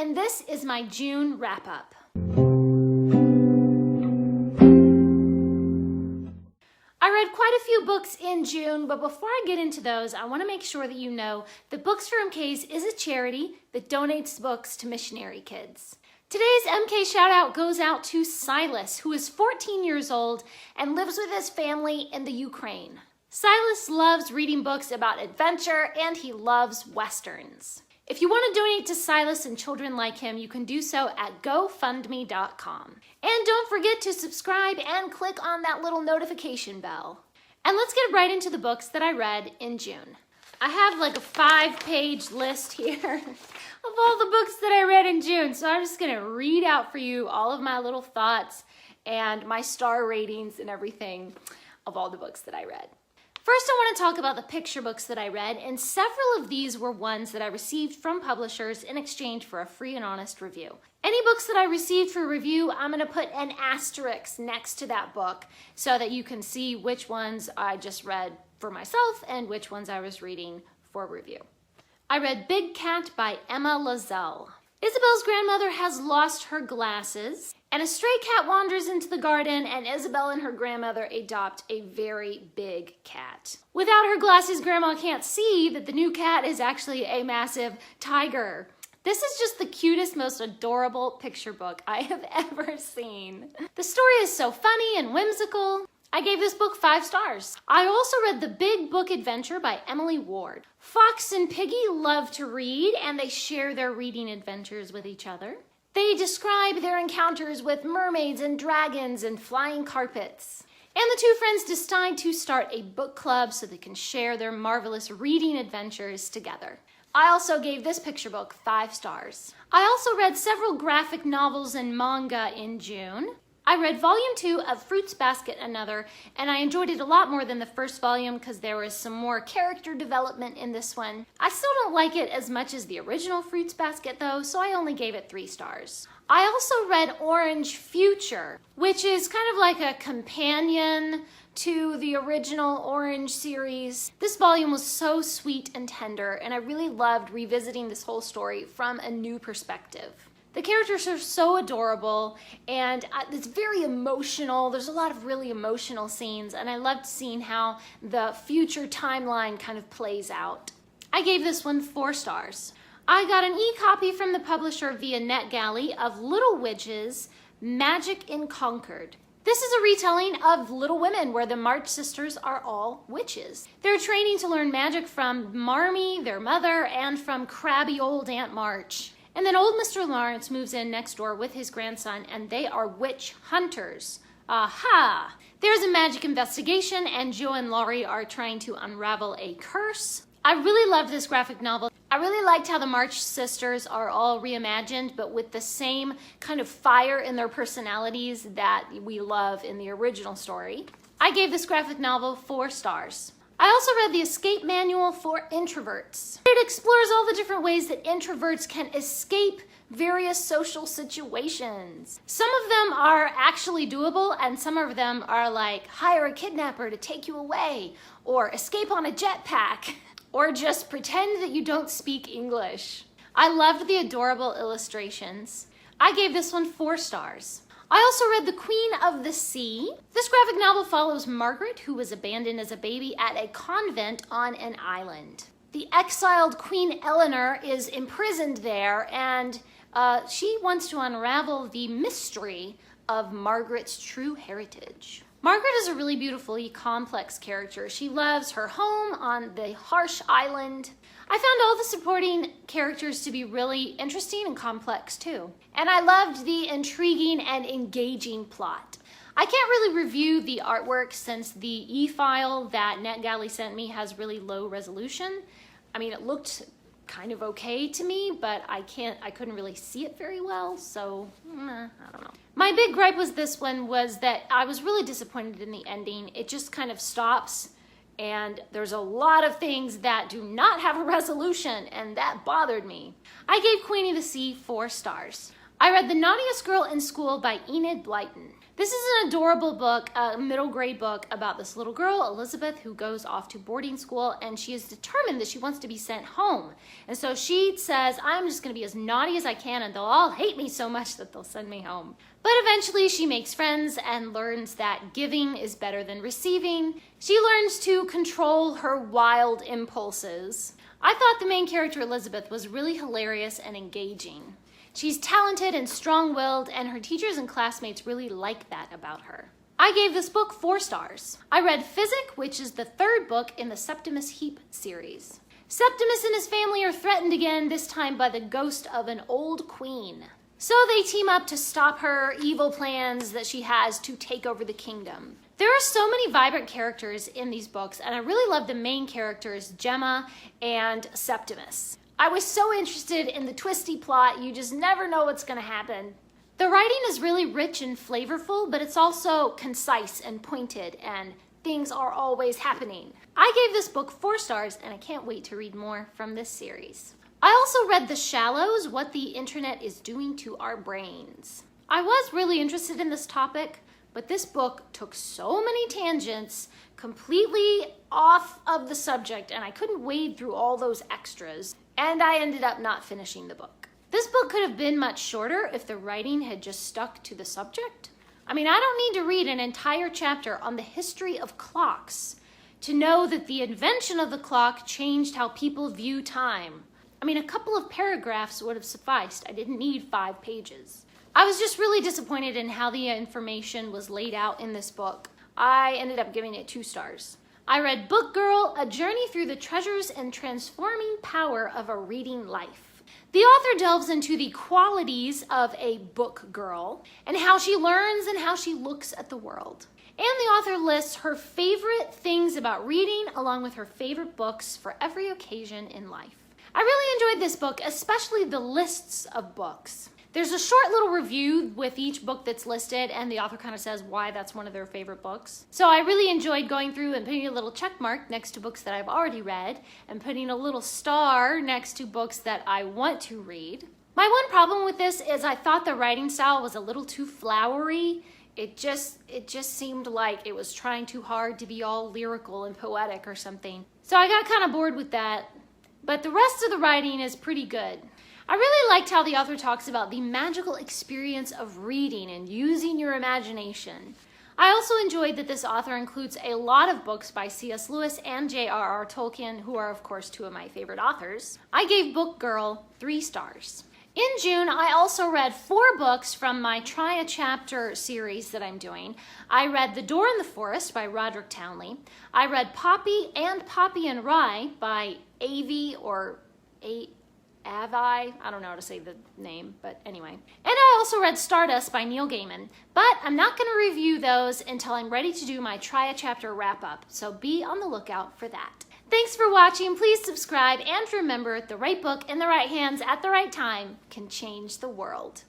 and this is my June wrap-up. I read quite a few books in June, but before I get into those, I want to make sure that you know that Books for MKs is a charity that donates books to missionary kids. Today's MK shout out goes out to Silas, who is 14 years old and lives with his family in the Ukraine. Silas loves reading books about adventure and he loves Westerns. If you want to donate to Silas and children like him, you can do so at gofundme.com. And don't forget to subscribe and click on that little notification bell. And let's get right into the books that I read in June. I have like a 5-page list here of all the books that I read in June. So I'm just going to read out for you all of my little thoughts and my star ratings and everything of all the books that I read. First, I want to talk about the picture books that I read, and several of these were ones that I received from publishers in exchange for a free and honest review. Any books that I received for review, I'm going to put an asterisk next to that book so that you can see which ones I just read for myself and which ones I was reading for review. I read Big Cat by Emma Lazelle. Isabel's grandmother has lost her glasses, and a stray cat wanders into the garden, and Isabel and her grandmother adopt a very big cat. Without her glasses, Grandma can't see that the new cat is actually a massive tiger. This is just the cutest, most adorable picture book I have ever seen. The story is so funny and whimsical. I gave this book 5 stars. I also read The Big Book Adventure by Emily Ward. Fox and Piggy love to read, and they share their reading adventures with each other. They describe their encounters with mermaids and dragons and flying carpets. And the two friends decide to start a book club so they can share their marvelous reading adventures together. I also gave this picture book 5 stars. I also read several graphic novels and manga in June. I read volume 2 of Fruits Basket Another, and I enjoyed it a lot more than the first volume because there was some more character development in this one. I still don't like it as much as the original Fruits Basket though, so I only gave it 3 stars. I also read Orange Future, which is kind of like a companion to the original Orange series. This volume was so sweet and tender, and I really loved revisiting this whole story from a new perspective. The characters are so adorable, and it's very emotional. There's a lot of really emotional scenes, and I loved seeing how the future timeline kind of plays out. I gave this one 4 stars. I got an e-copy from the publisher via NetGalley of Little Witches, Magic in Concord. This is a retelling of Little Women, where the March sisters are all witches. They're training to learn magic from Marmee, their mother, and from crabby old Aunt March. And then old Mr. Lawrence moves in next door with his grandson, and they are witch hunters. Aha! There's a magic investigation, and Joe and Laurie are trying to unravel a curse. I really loved this graphic novel. I really liked how the March sisters are all reimagined, but with the same kind of fire in their personalities that we love in the original story. I gave this graphic novel 4 stars. I also read The Escape Manual for Introverts. It explores all the different ways that introverts can escape various social situations. Some of them are actually doable, and some of them are like hire a kidnapper to take you away, or escape on a jetpack, or just pretend that you don't speak English. I loved the adorable illustrations. I gave this one 4 stars. I also read The Queen of the Sea. This graphic novel follows Margaret, who was abandoned as a baby at a convent on an island. The exiled Queen Eleanor is imprisoned there, and she wants to unravel the mystery of Margaret's true heritage. Margaret is a really beautifully complex character. She loves her home on the harsh island. I found all the supporting characters to be really interesting and complex too. And I loved the intriguing and engaging plot. I can't really review the artwork since the e-file that NetGalley sent me has really low resolution. I mean, it looked kind of okay to me, but I couldn't really see it very well, so I don't know. My big gripe with this one was that I was really disappointed in the ending. It just kind of stops, and there's a lot of things that do not have a resolution, and that bothered me. I gave Queen of the Sea 4 stars. I read The Naughtiest Girl in School by Enid Blyton. This is an adorable book, a middle grade book about this little girl, Elizabeth, who goes off to boarding school, and she is determined that she wants to be sent home. And so she says, I'm just going to be as naughty as I can, and they'll all hate me so much that they'll send me home. But eventually she makes friends and learns that giving is better than receiving. She learns to control her wild impulses. I thought the main character, Elizabeth, was really hilarious and engaging. She's talented and strong-willed, and her teachers and classmates really like that about her. I gave this book 4 stars. I read Physique, which is the 3rd book in the Septimus Heap series. Septimus and his family are threatened again, this time by the ghost of an old queen. So they team up to stop her evil plans that she has to take over the kingdom. There are so many vibrant characters in these books, and I really love the main characters, Gemma and Septimus. I was so interested in the twisty plot, you just never know what's going to happen. The writing is really rich and flavorful, but it's also concise and pointed, and things are always happening. I gave this book 4 stars, and I can't wait to read more from this series. I also read The Shallows, What the Internet is Doing to Our Brains. I was really interested in this topic, but this book took so many tangents, completely off of the subject, and I couldn't wade through all those extras. And I ended up not finishing the book. This book could have been much shorter if the writing had just stuck to the subject. I mean, I don't need to read an entire chapter on the history of clocks to know that the invention of the clock changed how people view time. I mean, a couple of paragraphs would have sufficed. I didn't need 5 pages. I was just really disappointed in how the information was laid out in this book. I ended up giving it 2 stars. I read Book Girl, A Journey Through the Treasures and Transforming Power of a Reading Life. The author delves into the qualities of a book girl and how she learns and how she looks at the world. And the author lists her favorite things about reading along with her favorite books for every occasion in life. I really enjoyed this book, especially the lists of books. There's a short little review with each book that's listed, and the author kind of says why that's one of their favorite books. So I really enjoyed going through and putting a little check mark next to books that I've already read, and putting a little star next to books that I want to read. My one problem with this is I thought the writing style was a little too flowery. It just seemed like it was trying too hard to be all lyrical and poetic or something. So I got kind of bored with that. But the rest of the writing is pretty good. I really liked how the author talks about the magical experience of reading and using your imagination. I also enjoyed that this author includes a lot of books by C.S. Lewis and J.R.R. Tolkien, who are of course 2 of my favorite authors. I gave Book Girl 3 stars. In June, I also read 4 books from my Try a Chapter series that I'm doing. I read The Door in the Forest by Roderick Townley. I read Poppy and Rye by Avi or Avi, I don't know how to say the name, but anyway. And I also read Stardust by Neil Gaiman, but I'm not going to review those until I'm ready to do my Try a Chapter wrap-up, so be on the lookout for that. Thanks for watching, please subscribe, and remember, the right book in the right hands at the right time can change the world.